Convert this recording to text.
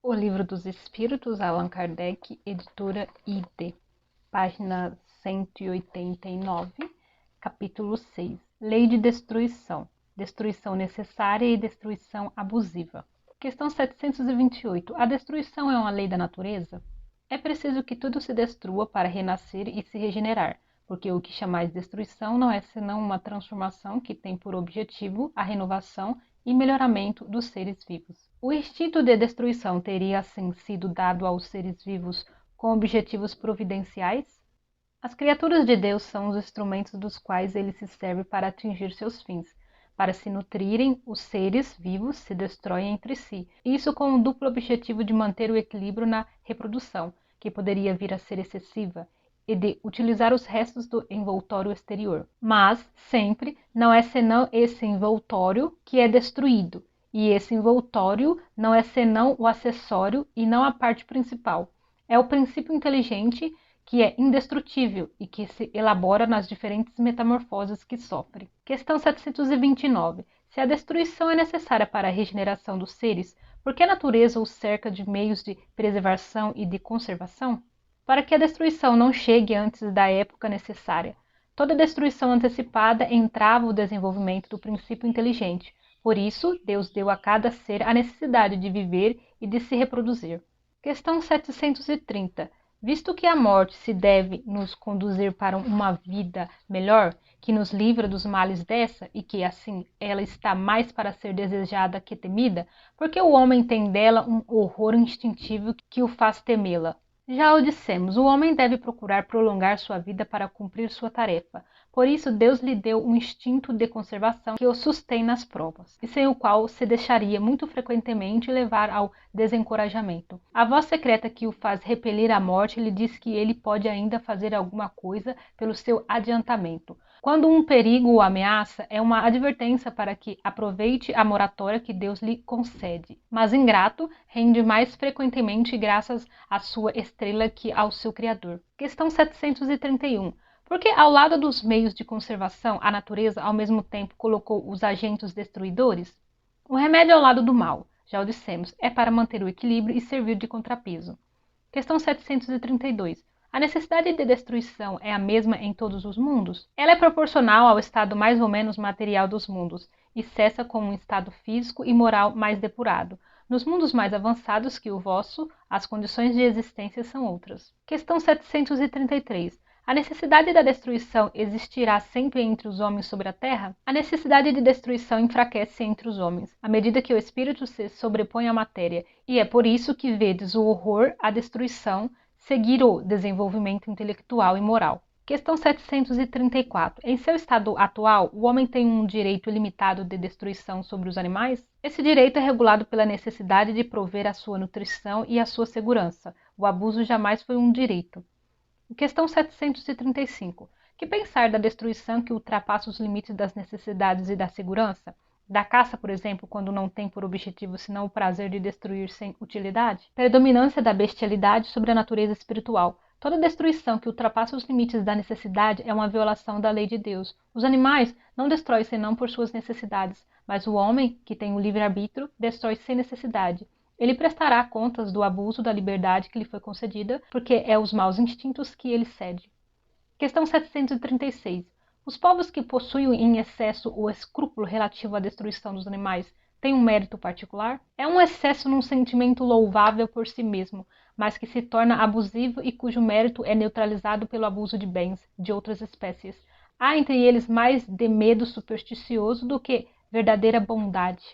O Livro dos Espíritos, Allan Kardec, editora ID, página 189, capítulo 6. Lei de destruição. Destruição necessária e destruição abusiva. Questão 728. A destruição é uma lei da natureza? É preciso que tudo se destrua para renascer e se regenerar, porque o que chamais destruição não é senão uma transformação que tem por objetivo a renovação e melhoramento dos seres vivos. O instinto de destruição teria assim sido dado aos seres vivos com objetivos providenciais? As criaturas de Deus são os instrumentos dos quais ele se serve para atingir seus fins. Para se nutrirem, os seres vivos se destroem entre si, isso com o duplo objetivo de manter o equilíbrio na reprodução, que poderia vir a ser excessiva, e de utilizar os restos do envoltório exterior. Mas, sempre, não é senão esse envoltório que é destruído, e esse envoltório não é senão o acessório e não a parte principal. É o princípio inteligente que é indestrutível e que se elabora nas diferentes metamorfoses que sofre. Questão 729. Se a destruição é necessária para a regeneração dos seres, por que a natureza os cerca de meios de preservação e de conservação? Para que a destruição não chegue antes da época necessária. Toda destruição antecipada entrava o desenvolvimento do princípio inteligente. Por isso, Deus deu a cada ser a necessidade de viver e de se reproduzir. Questão 730. Visto que a morte se deve nos conduzir para uma vida melhor, que nos livra dos males dessa, e que, assim, ela está mais para ser desejada que temida, porque o homem tem dela um horror instintivo que o faz temê-la. Já o dissemos, o homem deve procurar prolongar sua vida para cumprir sua tarefa. Por isso, Deus lhe deu um instinto de conservação que o sustém nas provas, e sem o qual se deixaria muito frequentemente levar ao desencorajamento. A voz secreta que o faz repelir a morte lhe diz que ele pode ainda fazer alguma coisa pelo seu adiantamento. Quando um perigo o ameaça, é uma advertência para que aproveite a moratória que Deus lhe concede. Mas ingrato, rende mais frequentemente graças à sua estrela que ao seu Criador. Questão 731. Porque ao lado dos meios de conservação, a natureza ao mesmo tempo colocou os agentes destruidores? O remédio ao lado do mal, já o dissemos, é para manter o equilíbrio e servir de contrapeso. Questão 732. A necessidade de destruição é a mesma em todos os mundos? Ela é proporcional ao estado mais ou menos material dos mundos, e cessa com um estado físico e moral mais depurado. Nos mundos mais avançados que o vosso, as condições de existência são outras. Questão 733. A necessidade da destruição existirá sempre entre os homens sobre a terra? A necessidade de destruição enfraquece entre os homens, à medida que o espírito se sobrepõe à matéria, e é por isso que vedes o horror à destruição seguir o desenvolvimento intelectual e moral. Questão 734. Em seu estado atual, o homem tem um direito ilimitado de destruição sobre os animais? Esse direito é regulado pela necessidade de prover a sua nutrição e a sua segurança. O abuso jamais foi um direito. Questão 735. Que pensar da destruição que ultrapassa os limites das necessidades e da segurança? Da caça, por exemplo, quando não tem por objetivo senão o prazer de destruir sem utilidade? Predominância da bestialidade sobre a natureza espiritual. Toda destruição que ultrapassa os limites da necessidade é uma violação da lei de Deus. Os animais não destroem senão por suas necessidades, mas o homem, que tem o livre-arbítrio, destrói sem necessidade. Ele prestará contas do abuso da liberdade que lhe foi concedida, porque é os maus instintos que ele cede. Questão 736. Os povos que possuem em excesso o escrúpulo relativo à destruição dos animais têm um mérito particular? É um excesso num sentimento louvável por si mesmo, mas que se torna abusivo e cujo mérito é neutralizado pelo abuso de bens de outras espécies. Há entre eles mais de medo supersticioso do que verdadeira bondade.